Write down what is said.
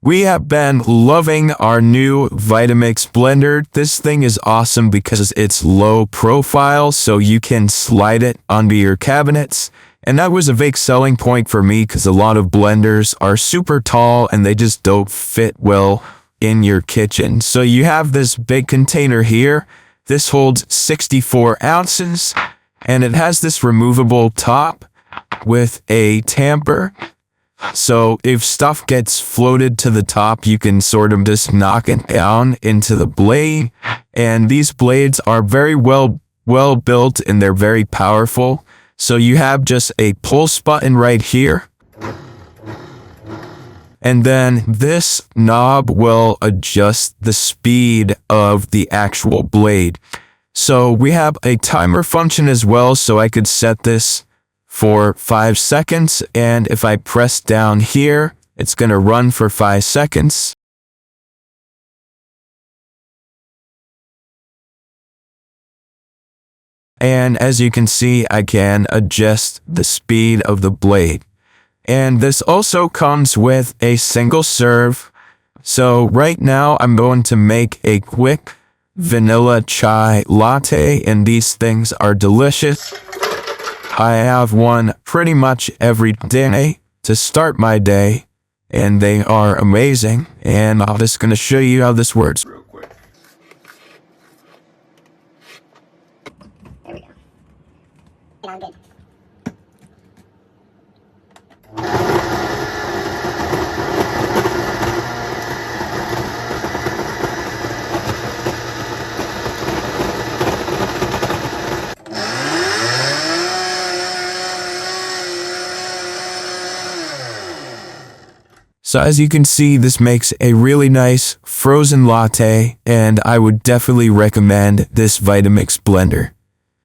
We have been loving our new Vitamix blender. This thing is awesome because it's low profile, so you can slide it onto your cabinets. And that was a big selling point for me because a lot of blenders are super tall and they just don't fit well in your kitchen. So you have this big container here. This holds 64 ounces and it has this removable top with a tamper. So if stuff gets floated to the top, you can sort of just knock it down into the blade. And these blades are very well built and they're very powerful. So you have just a pulse button right here. And then this knob will adjust the speed of the actual blade. So we have a timer function as well, so I could set this for 5 seconds, and if I press down here, it's going to run for 5 seconds. And as you can see, I can adjust the speed of the blade. And this also comes with a single serve. So right now I'm going to make a quick vanilla chai latte, and these things are delicious. I have one pretty much every day to start my day, and they are amazing. And I'm just going to show you how this works real quick. There we go. And I'm good. So as you can see, this makes a really nice frozen latte, and I would definitely recommend this Vitamix blender.